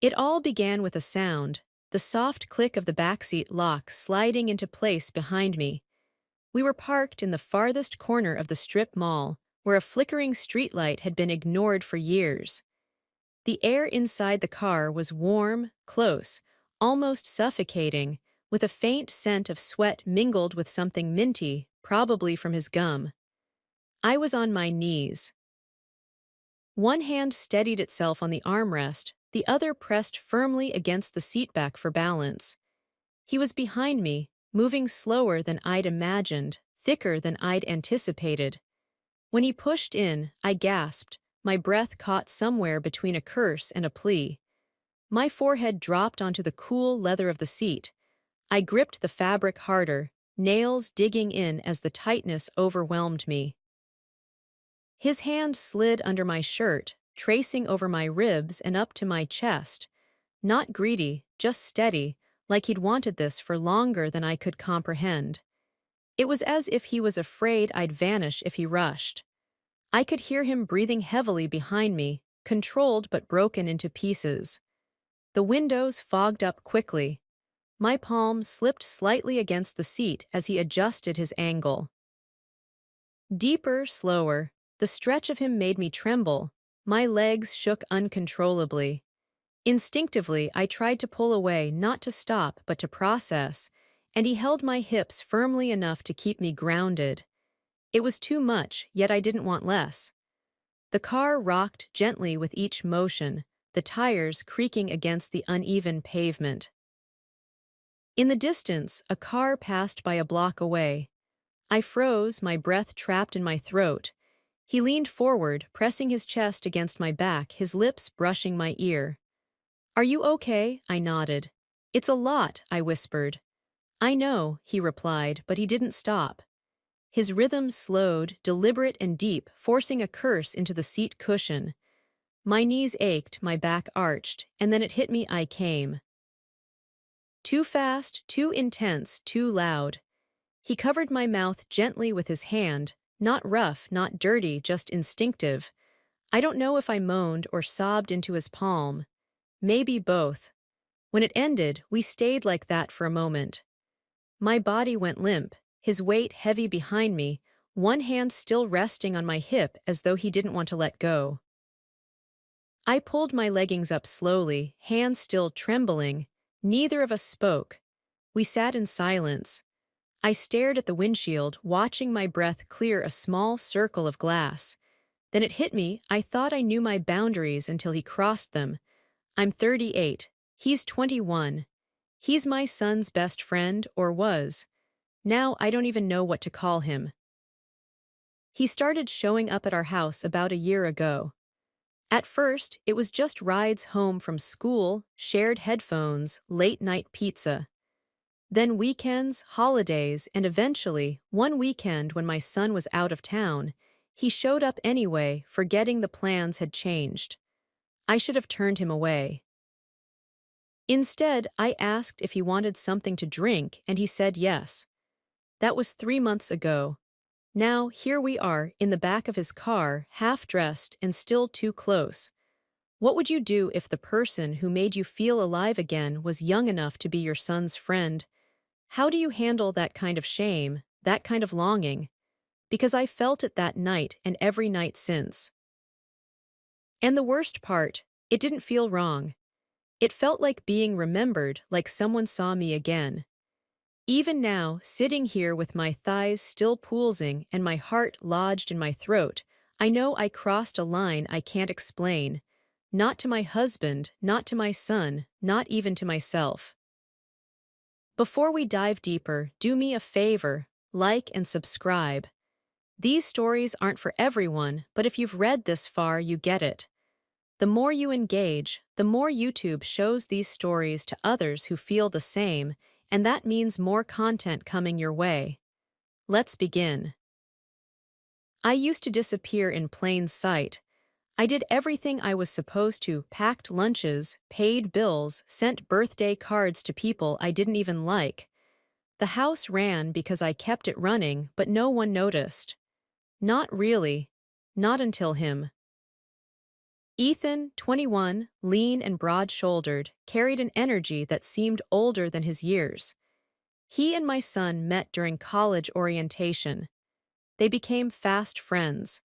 It all began with a sound, the soft click of the backseat lock sliding into place behind me. We were parked in the farthest corner of the strip mall, where a flickering streetlight had been ignored for years. The air inside the car was warm, close, almost suffocating, with a faint scent of sweat mingled with something minty, probably from his gum. I was on my knees. One hand steadied itself on the armrest, the other pressed firmly against the seatback for balance. He was behind me, moving slower than I'd imagined, thicker than I'd anticipated. When he pushed in, I gasped, my breath caught somewhere between a curse and a plea. My forehead dropped onto the cool leather of the seat. I gripped the fabric harder, nails digging in as the tightness overwhelmed me. His hand slid under my shirt, tracing over my ribs and up to my chest. Not greedy, just steady, like he'd wanted this for longer than I could comprehend. It was as if he was afraid I'd vanish if he rushed. I could hear him breathing heavily behind me, controlled but broken into pieces. The windows fogged up quickly. My palm slipped slightly against the seat as he adjusted his angle. Deeper, slower, the stretch of him made me tremble. My legs shook uncontrollably. Instinctively, I tried to pull away, not to stop, but to process, and he held my hips firmly enough to keep me grounded. It was too much, yet I didn't want less. The car rocked gently with each motion, the tires creaking against the uneven pavement. In the distance, a car passed by a block away. I froze, my breath trapped in my throat. He leaned forward, pressing his chest against my back, his lips brushing my ear. "Are you okay?" I nodded. "It's a lot," I whispered. "I know," he replied, but he didn't stop. His rhythm slowed, deliberate and deep, forcing a curse into the seat cushion. My knees ached, my back arched, and then it hit me I came. Too fast, too intense, too loud. He covered my mouth gently with his hand, not rough, not dirty, just instinctive. I don't know if I moaned or sobbed into his palm. Maybe both. When it ended, we stayed like that for a moment. My body went limp, his weight heavy behind me, one hand still resting on my hip as though he didn't want to let go. I pulled my leggings up slowly, hands still trembling. Neither of us spoke. We sat in silence. I stared at the windshield, watching my breath clear a small circle of glass. Then it hit me, I thought I knew my boundaries until he crossed them. I'm 38. He's 21. He's my son's best friend, or was. Now I don't even know what to call him. He started showing up at our house about a year ago. At first, it was just rides home from school, shared headphones, late-night pizza. Then weekends, holidays, and eventually, one weekend when my son was out of town, he showed up anyway, forgetting the plans had changed. I should have turned him away. Instead, I asked if he wanted something to drink, and he said yes. That was 3 months ago. Now, here we are, in the back of his car, half-dressed and still too close. What would you do if the person who made you feel alive again was young enough to be your son's friend? How do you handle that kind of shame, that kind of longing? Because I felt it that night and every night since. And the worst part, it didn't feel wrong. It felt like being remembered, like someone saw me again. Even now, sitting here with my thighs still pulsing and my heart lodged in my throat, I know I crossed a line I can't explain. Not to my husband, not to my son, not even to myself. Before we dive deeper, do me a favor, like and subscribe. These stories aren't for everyone, but if you've read this far, you get it. The more you engage, the more YouTube shows these stories to others who feel the same, and that means more content coming your way. Let's begin. I used to disappear in plain sight. I did everything I was supposed to, packed lunches, paid bills, sent birthday cards to people I didn't even like. The house ran because I kept it running, but no one noticed. Not really. Not until him. Ethan, 21, lean and broad-shouldered, carried an energy that seemed older than his years. He and my son met during college orientation. They became fast friends.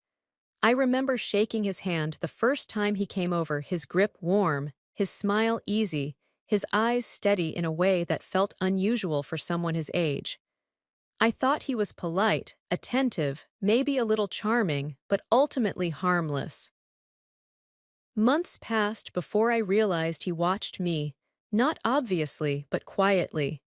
I remember shaking his hand the first time he came over, his grip warm, his smile easy, his eyes steady in a way that felt unusual for someone his age. I thought he was polite, attentive, maybe a little charming, but ultimately harmless. Months passed before I realized he watched me, not obviously, but quietly.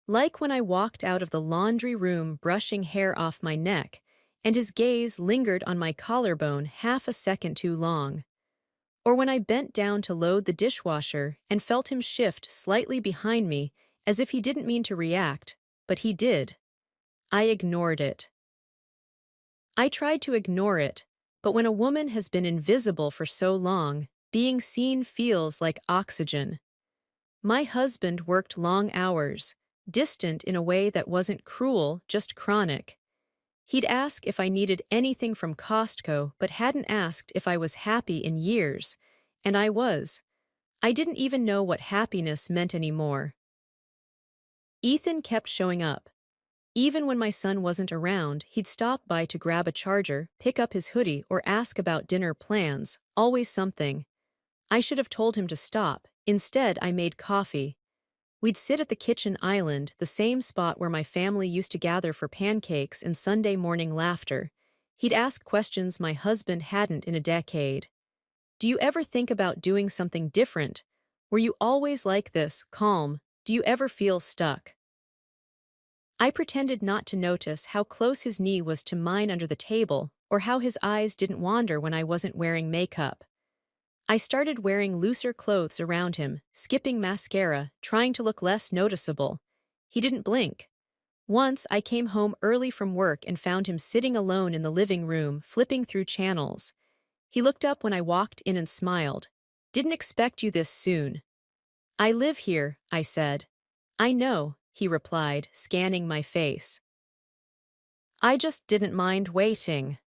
Like when I walked out of the laundry room brushing hair off my neck, and his gaze lingered on my collarbone half a second too long. Or when I bent down to load the dishwasher and felt him shift slightly behind me as if he didn't mean to react, but he did. I ignored it. I tried to ignore it, but when a woman has been invisible for so long, being seen feels like oxygen. My husband worked long hours, distant in a way that wasn't cruel, just chronic. He'd ask if I needed anything from Costco but hadn't asked if I was happy in years, and I was. I didn't even know what happiness meant anymore. Ethan kept showing up. Even when my son wasn't around, he'd stop by to grab a charger, pick up his hoodie, or ask about dinner plans, always something. I should have told him to stop. Instead, I made coffee. We'd sit at the kitchen island, the same spot where my family used to gather for pancakes and Sunday morning laughter. He'd ask questions my husband hadn't in a decade. Do you ever think about doing something different? Were you always like this, calm? Do you ever feel stuck? I pretended not to notice how close his knee was to mine under the table, or how his eyes didn't wander when I wasn't wearing makeup. I started wearing looser clothes around him, skipping mascara, trying to look less noticeable. He didn't blink. Once I came home early from work and found him sitting alone in the living room, flipping through channels. He looked up when I walked in and smiled. "Didn't expect you this soon." "I live here," I said. "I know," he replied, scanning my face. "I just didn't mind waiting."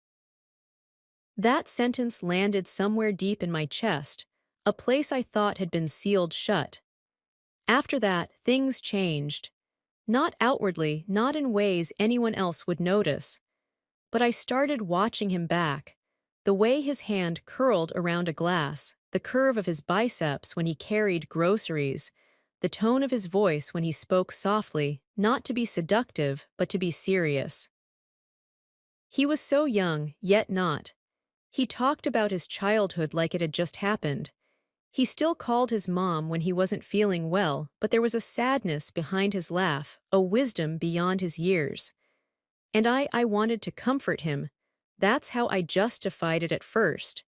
That sentence landed somewhere deep in my chest, a place I thought had been sealed shut. After that, things changed. Not outwardly, not in ways anyone else would notice. But I started watching him back. The way his hand curled around a glass, the curve of his biceps when he carried groceries, the tone of his voice when he spoke softly, not to be seductive, but to be serious. He was so young, yet not. He talked about his childhood like it had just happened. He still called his mom when he wasn't feeling well, but there was a sadness behind his laugh, a wisdom beyond his years. And I wanted to comfort him. That's how I justified it at first.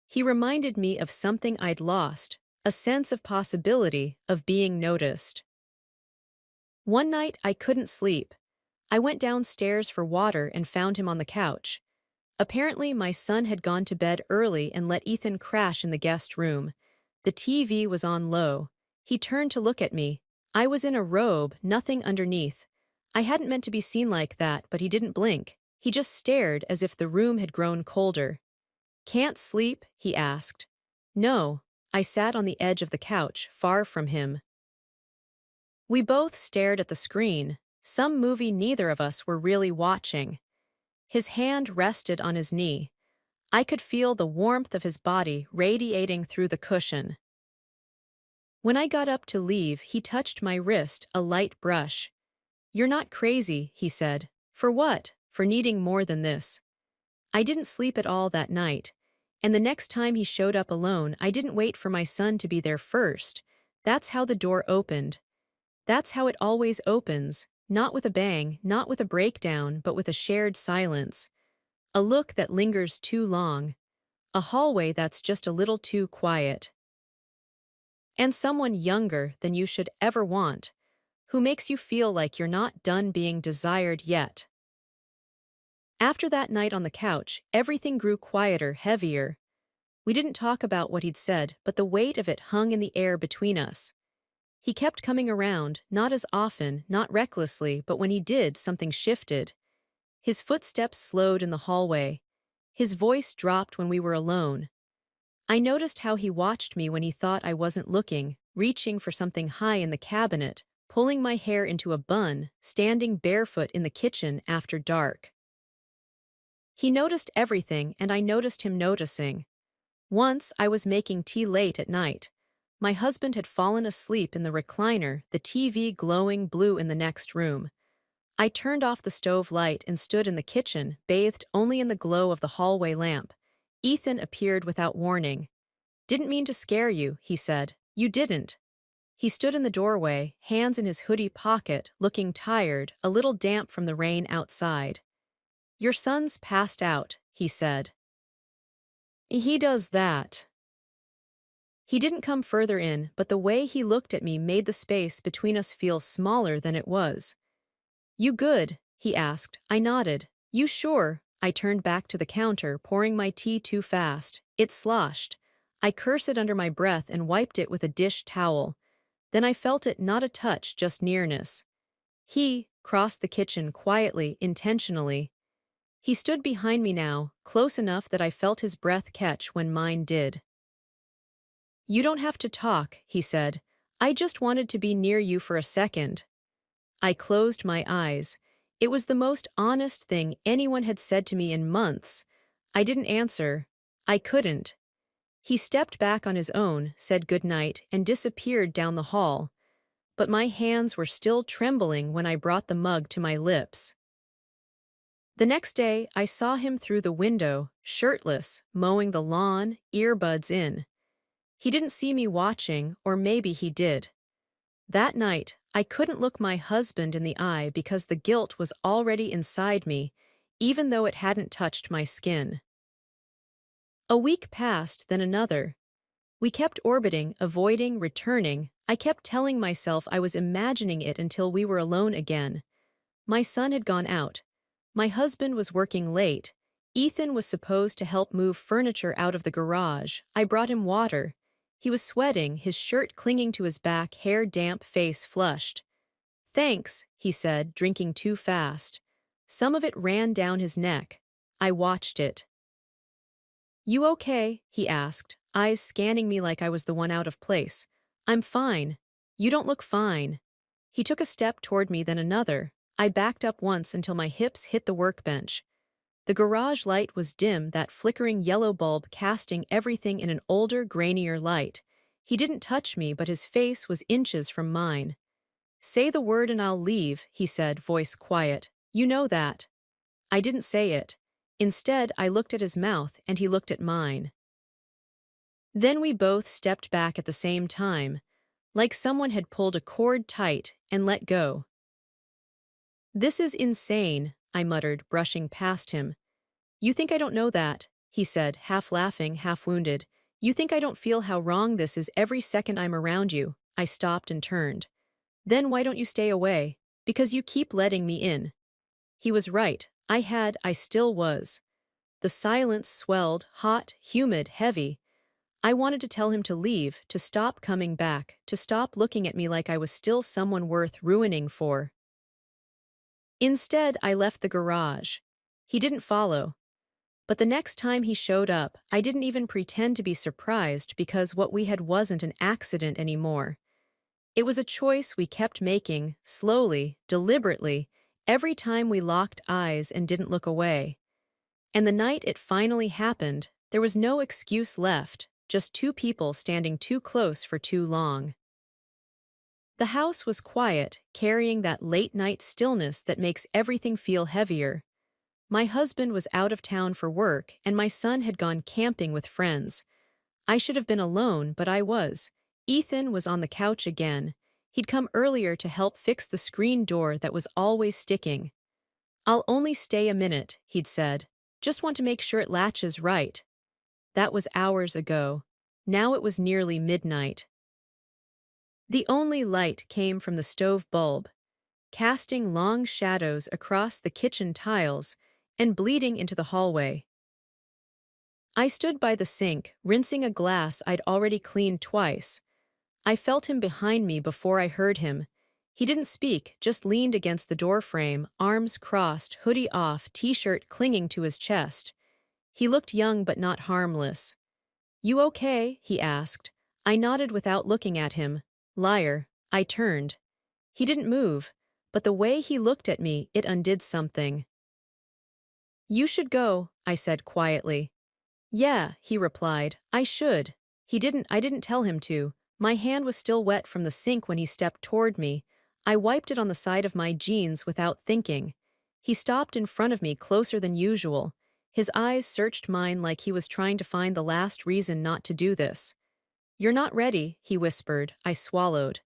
He reminded me of something I'd lost, a sense of possibility, of being noticed. One night I couldn't sleep. I went downstairs for water and found him on the couch. Apparently, my son had gone to bed early and let Ethan crash in the guest room. The TV was on low. He turned to look at me. I was in a robe, nothing underneath. I hadn't meant to be seen like that, but he didn't blink. He just stared as if the room had grown colder. "Can't sleep?" he asked. "No." I sat on the edge of the couch, far from him. We both stared at the screen, some movie neither of us were really watching. His hand rested on his knee. I could feel the warmth of his body radiating through the cushion. When I got up to leave, he touched my wrist, a light brush. "You're not crazy," he said. "For what? For needing more than this." I didn't sleep at all that night. And the next time he showed up alone, I didn't wait for my son to be there first. That's how the door opened. That's how it always opens, not with a bang, not with a breakdown, but with a shared silence. A look that lingers too long. A hallway that's just a little too quiet. And someone younger than you should ever want, who makes you feel like you're not done being desired yet. After that night on the couch, everything grew quieter, heavier. We didn't talk about what he'd said, but the weight of it hung in the air between us. He kept coming around, not as often, not recklessly, but when he did, something shifted. His footsteps slowed in the hallway. His voice dropped when we were alone. I noticed how he watched me when he thought I wasn't looking, reaching for something high in the cabinet, pulling my hair into a bun, standing barefoot in the kitchen after dark. He noticed everything, and I noticed him noticing. Once I was making tea late at night. My husband had fallen asleep in the recliner, the TV glowing blue in the next room. I turned off the stove light and stood in the kitchen, bathed only in the glow of the hallway lamp. Ethan appeared without warning. "Didn't mean to scare you," he said. "You didn't." He stood in the doorway, hands in his hoodie pocket, looking tired, a little damp from the rain outside. "Your son's passed out," he said. "He does that." He didn't come further in, but the way he looked at me made the space between us feel smaller than it was. "You good?" he asked. I nodded. "You sure?" I turned back to the counter, pouring my tea too fast. It sloshed. I cursed under my breath and wiped it with a dish towel. Then I felt it, not a touch, just nearness. He crossed the kitchen quietly, intentionally. He stood behind me now, close enough that I felt his breath catch when mine did. "You don't have to talk," he said. "I just wanted to be near you for a second." I closed my eyes. It was the most honest thing anyone had said to me in months. I didn't answer. I couldn't. He stepped back on his own, said goodnight, and disappeared down the hall. But my hands were still trembling when I brought the mug to my lips. The next day, I saw him through the window, shirtless, mowing the lawn, earbuds in. He didn't see me watching, or maybe he did. That night, I couldn't look my husband in the eye because the guilt was already inside me, even though it hadn't touched my skin. A week passed, then another. We kept orbiting, avoiding, returning. I kept telling myself I was imagining it until we were alone again. My son had gone out. My husband was working late. Ethan was supposed to help move furniture out of the garage. I brought him water. He was sweating, his shirt clinging to his back, hair damp, face flushed. "Thanks," he said, drinking too fast. Some of it ran down his neck. I watched it. "You okay?" he asked, eyes scanning me like I was the one out of place. "I'm fine." "You don't look fine." He took a step toward me, then another. I backed up once until my hips hit the workbench. The garage light was dim, that flickering yellow bulb casting everything in an older, grainier light. He didn't touch me, but his face was inches from mine. "Say the word and I'll leave," he said, voice quiet. "You know that." I didn't say it. Instead, I looked at his mouth, and he looked at mine. Then we both stepped back at the same time, like someone had pulled a cord tight and let go. "This is insane," I muttered, brushing past him. "You think I don't know that?" he said, half laughing, half wounded. "You think I don't feel how wrong this is every second I'm around you?" I stopped and turned. "Then why don't you stay away?" "Because you keep letting me in." He was right. I still was. The silence swelled, hot, humid, heavy. I wanted to tell him to leave, to stop coming back, to stop looking at me like I was still someone worth ruining for. Instead, I left the garage. He didn't follow. But the next time he showed up, I didn't even pretend to be surprised because what we had wasn't an accident anymore. It was a choice we kept making, slowly, deliberately, every time we locked eyes and didn't look away. And the night it finally happened, there was no excuse left, just two people standing too close for too long. The house was quiet, carrying that late-night stillness that makes everything feel heavier. My husband was out of town for work, and my son had gone camping with friends. I should have been alone, but I was. Ethan was on the couch again. He'd come earlier to help fix the screen door that was always sticking. "I'll only stay a minute," he'd said. "Just want to make sure it latches right." That was hours ago. Now it was nearly midnight. The only light came from the stove bulb, casting long shadows across the kitchen tiles and bleeding into the hallway. I stood by the sink, rinsing a glass I'd already cleaned twice. I felt him behind me before I heard him. He didn't speak, just leaned against the doorframe, arms crossed, hoodie off, t-shirt clinging to his chest. He looked young but not harmless. "You okay?" he asked. I nodded without looking at him. Liar. I turned. He didn't move, but the way he looked at me, it undid something. "You should go," I said quietly. "Yeah," he replied, "I should." I didn't tell him to. My hand was still wet from the sink when he stepped toward me. I wiped it on the side of my jeans without thinking. He stopped in front of me closer than usual. His eyes searched mine like he was trying to find the last reason not to do this. "You're not ready," he whispered. I swallowed.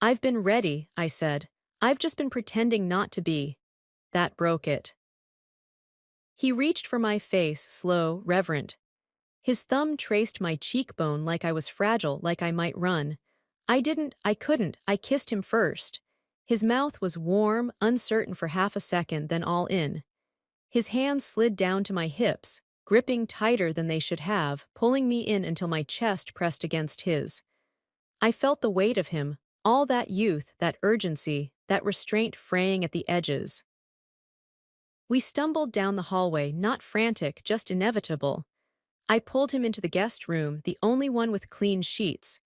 "I've been ready," I said. "I've just been pretending not to be." That broke it. He reached for my face, slow, reverent. His thumb traced my cheekbone like I was fragile, like I might run. I couldn't, I kissed him first. His mouth was warm, uncertain for half a second, then all in. His hands slid down to my hips, gripping tighter than they should have, pulling me in until my chest pressed against his. I felt the weight of him, all that youth, that urgency, that restraint fraying at the edges. We stumbled down the hallway, not frantic, just inevitable. I pulled him into the guest room, the only one with clean sheets.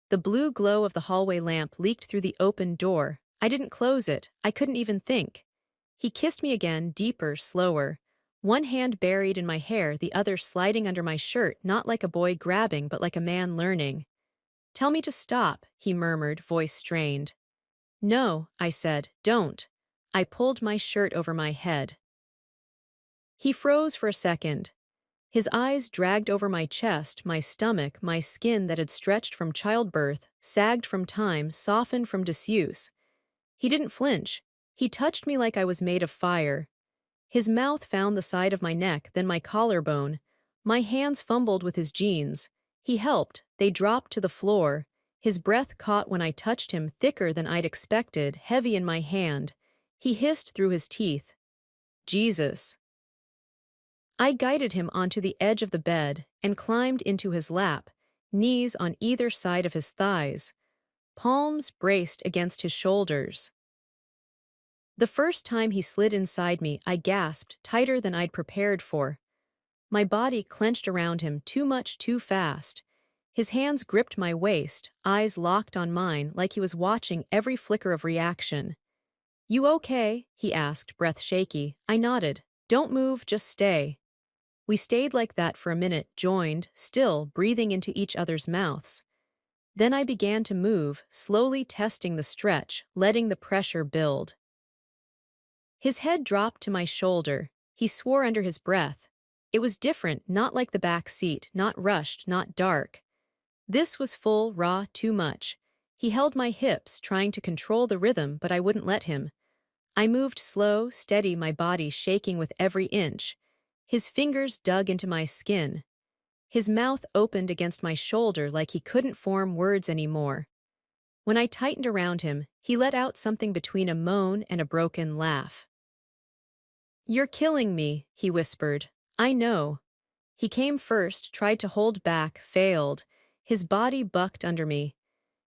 The blue glow of the hallway lamp leaked through the open door. I didn't close it. I couldn't even think. He kissed me again, deeper, slower. One hand buried in my hair, the other sliding under my shirt, not like a boy grabbing, but like a man learning. "Tell me to stop," he murmured, voice strained. "No," I said, "don't." I pulled my shirt over my head. He froze for a second. His eyes dragged over my chest, my stomach, my skin that had stretched from childbirth, sagged from time, softened from disuse. He didn't flinch. He touched me like I was made of fire. His mouth found the side of my neck, then my collarbone. My hands fumbled with his jeans. He helped. They dropped to the floor. His breath caught when I touched him, thicker than I'd expected, heavy in my hand. He hissed through his teeth. "Jesus." I guided him onto the edge of the bed and climbed into his lap, knees on either side of his thighs, palms braced against his shoulders. The first time he slid inside me, I gasped, tighter than I'd prepared for. My body clenched around him, too much, too fast. His hands gripped my waist, eyes locked on mine like he was watching every flicker of reaction. "You okay?" he asked, breath shaky. I nodded. "Don't move, just stay." We stayed like that for a minute, joined, still, breathing into each other's mouths. Then I began to move, slowly testing the stretch, letting the pressure build. His head dropped to my shoulder. He swore under his breath. It was different, not like the back seat, not rushed, not dark. This was full, raw, too much. He held my hips, trying to control the rhythm, but I wouldn't let him. I moved slow, steady, my body shaking with every inch. His fingers dug into my skin. His mouth opened against my shoulder like he couldn't form words anymore. When I tightened around him, he let out something between a moan and a broken laugh. "You're killing me," he whispered. "I know." He came first, tried to hold back, failed. His body bucked under me.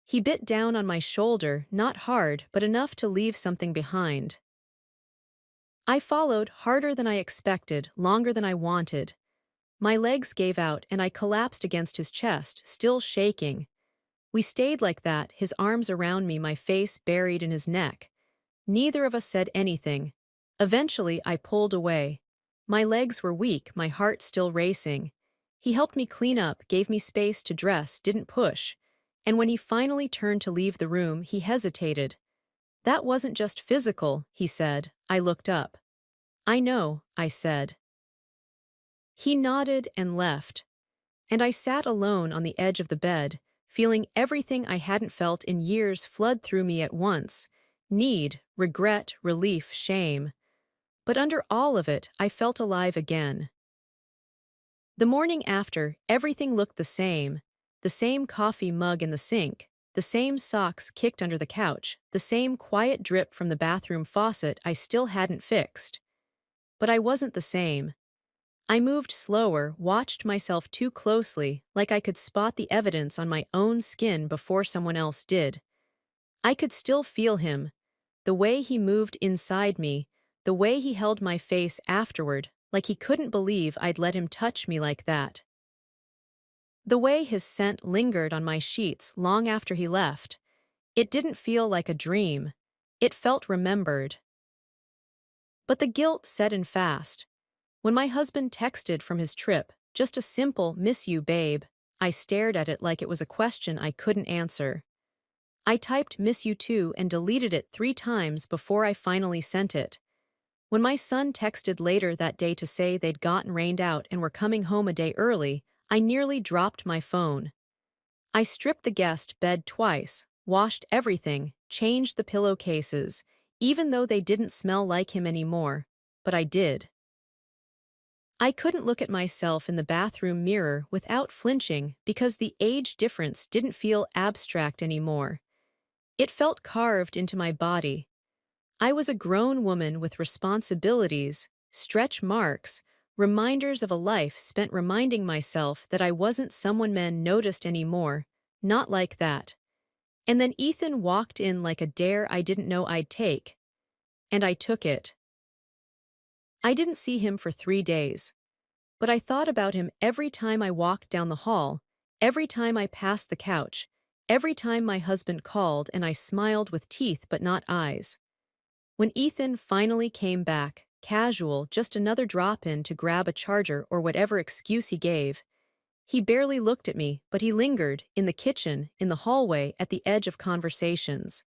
He bit down on my shoulder, not hard, but enough to leave something behind. I followed, harder than I expected, longer than I wanted. My legs gave out and I collapsed against his chest, still shaking. We stayed like that, his arms around me, my face buried in his neck. Neither of us said anything. Eventually, I pulled away. My legs were weak, my heart still racing. He helped me clean up, gave me space to dress, didn't push. And when he finally turned to leave the room, he hesitated. "That wasn't just physical," he said. I looked up. "I know," I said. He nodded and left. And I sat alone on the edge of the bed, feeling everything I hadn't felt in years flood through me at once: need, regret, relief, shame. But under all of it, I felt alive again. The morning after, everything looked the same coffee mug in the sink, the same socks kicked under the couch, the same quiet drip from the bathroom faucet I still hadn't fixed. But I wasn't the same. I moved slower, watched myself too closely, like I could spot the evidence on my own skin before someone else did. I could still feel him, the way he moved inside me, the way he held my face afterward, like he couldn't believe I'd let him touch me like that. The way his scent lingered on my sheets long after he left, it didn't feel like a dream. It felt remembered. But the guilt set in fast. When my husband texted from his trip, just a simple "miss you, babe," I stared at it like it was a question I couldn't answer. I typed "miss you too" and deleted it 3 times before I finally sent it. When my son texted later that day to say they'd gotten rained out and were coming home a day early, I nearly dropped my phone. I stripped the guest bed twice, washed everything, changed the pillowcases, even though they didn't smell like him anymore. But I did. I couldn't look at myself in the bathroom mirror without flinching because the age difference didn't feel abstract anymore. It felt carved into my body. I was a grown woman with responsibilities, stretch marks, reminders of a life spent reminding myself that I wasn't someone men noticed anymore, not like that. And then Ethan walked in like a dare I didn't know I'd take. And I took it. I didn't see him for 3 days. But I thought about him every time I walked down the hall, every time I passed the couch, every time my husband called and I smiled with teeth but not eyes. When Ethan finally came back, casual, just another drop-in to grab a charger or whatever excuse he gave, he barely looked at me, but he lingered, in the kitchen, in the hallway, at the edge of conversations.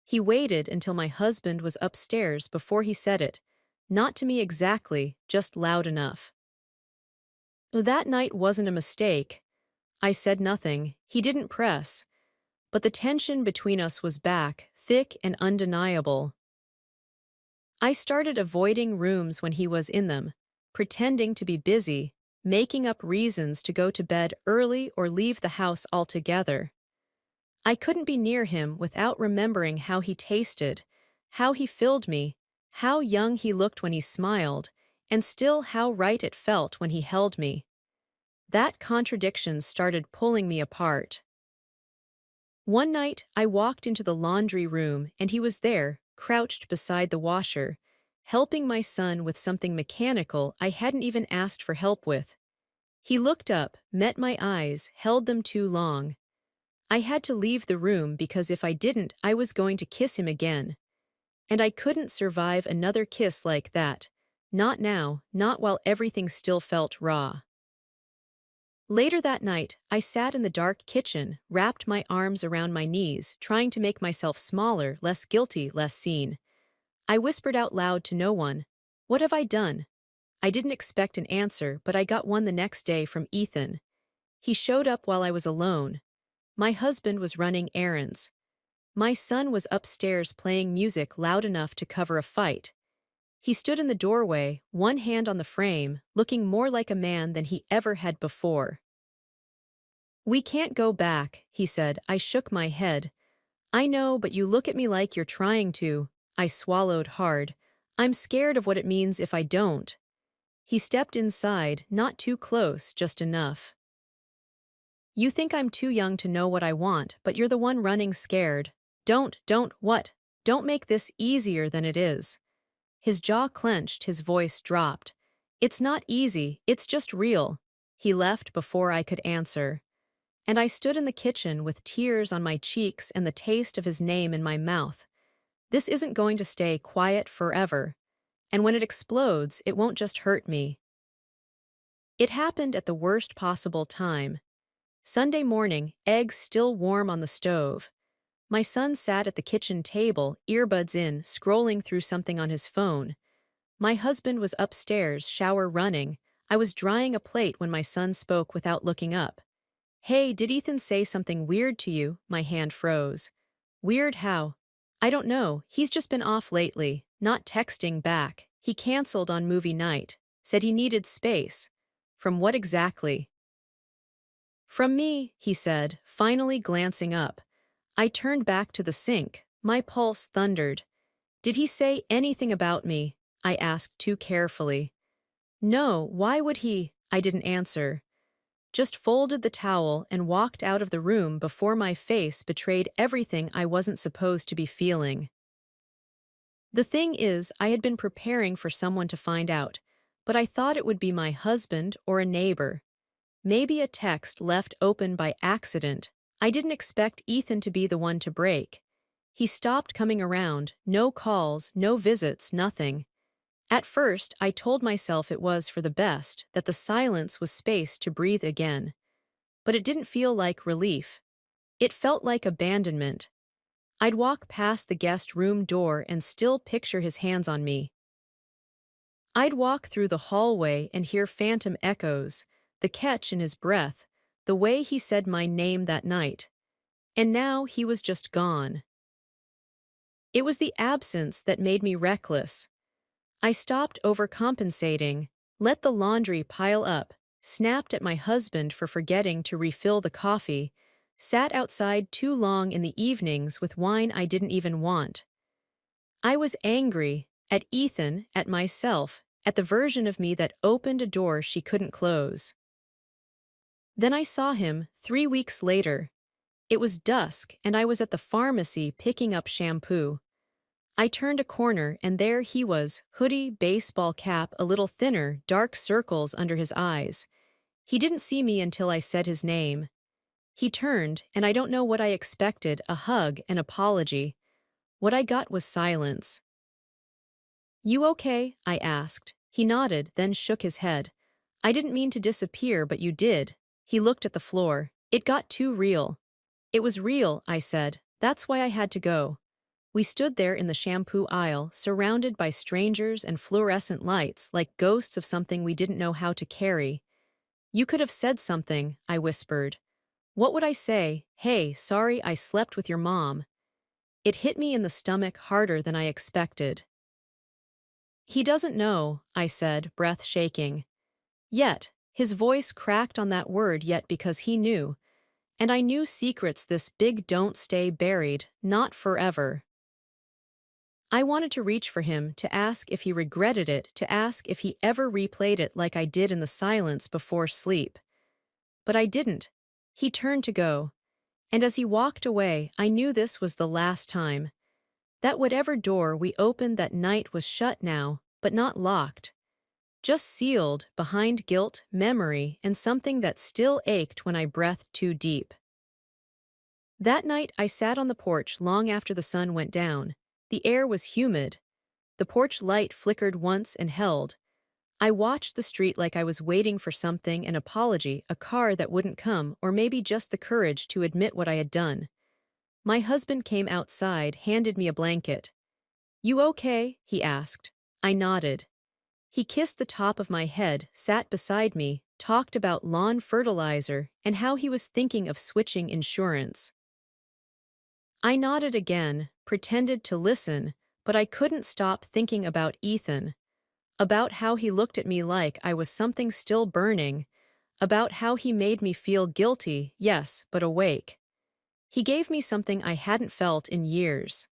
He waited until my husband was upstairs before he said it, not to me exactly, just loud enough. That night wasn't a mistake. I said nothing, he didn't press, but the tension between us was back, thick and undeniable. I started avoiding rooms when he was in them, pretending to be busy, making up reasons to go to bed early or leave the house altogether. I couldn't be near him without remembering how he tasted, how he filled me, how young he looked when he smiled, and still how right it felt when he held me. That contradiction started pulling me apart. One night, I walked into the laundry room and he was there, crouched beside the washer, helping my son with something mechanical I hadn't even asked for help with. He looked up, met my eyes, held them too long. I had to leave the room because if I didn't, I was going to kiss him again. And I couldn't survive another kiss like that. Not now, not while everything still felt raw. Later that night, I sat in the dark kitchen, wrapped my arms around my knees, trying to make myself smaller, less guilty, less seen. I whispered out loud to no one, "What have I done?" I didn't expect an answer, but I got one the next day from Ethan. He showed up while I was alone. My husband was running errands. My son was upstairs playing music loud enough to cover a fight. He stood in the doorway, one hand on the frame, looking more like a man than he ever had before. "We can't go back," he said. I shook my head. "I know, but you look at me like you're trying to." I swallowed hard. "I'm scared of what it means if I don't." He stepped inside, not too close, just enough. "You think I'm too young to know what I want, but you're the one running scared. What? Don't make this easier than it is." His jaw clenched, his voice dropped. "It's not easy, it's just real." He left before I could answer. And I stood in the kitchen with tears on my cheeks and the taste of his name in my mouth. This isn't going to stay quiet forever. And when it explodes, it won't just hurt me. It happened at the worst possible time. Sunday morning, eggs still warm on the stove. My son sat at the kitchen table, earbuds in, scrolling through something on his phone. My husband was upstairs, shower running. I was drying a plate when my son spoke without looking up. "Hey, did Ethan say something weird to you?" My hand froze. "Weird how?" "I don't know, he's just been off lately, not texting back. He canceled on movie night. Said he needed space." "From what exactly?" "From me," he said, finally glancing up. I turned back to the sink. My pulse thundered. "Did he say anything about me?" I asked too carefully. "No, why would he?" I didn't answer. Just folded the towel and walked out of the room before my face betrayed everything I wasn't supposed to be feeling. The thing is, I had been preparing for someone to find out, but I thought it would be my husband or a neighbor. maybe a text left open by accident. I didn't expect Ethan to be the one to break. He stopped coming around, no calls, no visits, nothing. At first, I told myself it was for the best, that the silence was space to breathe again. But it didn't feel like relief. It felt like abandonment. I'd walk past the guest room door and still picture his hands on me. I'd walk through the hallway and hear phantom echoes, the catch in his breath, the way he said my name that night. And now he was just gone. It was the absence that made me reckless. I stopped overcompensating, let the laundry pile up, snapped at my husband for forgetting to refill the coffee, sat outside too long in the evenings with wine I didn't even want. I was angry, at Ethan, at myself, at the version of me that opened a door she couldn't close. Then I saw him, 3 weeks later. It was dusk and I was at the pharmacy picking up shampoo. I turned a corner and there he was, hoodie, baseball cap a little thinner, dark circles under his eyes. He didn't see me until I said his name. He turned, and I don't know what I expected, a hug, an apology. What I got was silence. "You okay?" I asked. He nodded, then shook his head. "I didn't mean to disappear, but you did." He looked at the floor. "It got too real." "It was real," I said. "That's why I had to go." We stood there in the shampoo aisle, surrounded by strangers and fluorescent lights like ghosts of something we didn't know how to carry. "You could have said something," I whispered. "What would I say? Hey, sorry I slept with your mom." It hit me in the stomach harder than I expected. "He doesn't know," I said, breath shaking. Yet, his voice cracked on that word yet because he knew. And I knew secrets this big don't stay buried, not forever. I wanted to reach for him, to ask if he regretted it, to ask if he ever replayed it like I did in the silence before sleep. But I didn't. He turned to go. And as he walked away, I knew this was the last time. That whatever door we opened that night was shut now, but not locked. Just sealed behind guilt, memory, and something that still ached when I breathed too deep. That night I sat on the porch long after the sun went down. The air was humid. The porch light flickered once and held. I watched the street like I was waiting for something, an apology, a car that wouldn't come, or maybe just the courage to admit what I had done. My husband came outside, handed me a blanket. "You okay?" he asked. I nodded. He kissed the top of my head, sat beside me, talked about lawn fertilizer, and how he was thinking of switching insurance. I nodded again, pretended to listen, but I couldn't stop thinking about Ethan. About how he looked at me like I was something still burning. About how he made me feel guilty, yes, but awake. He gave me something I hadn't felt in years.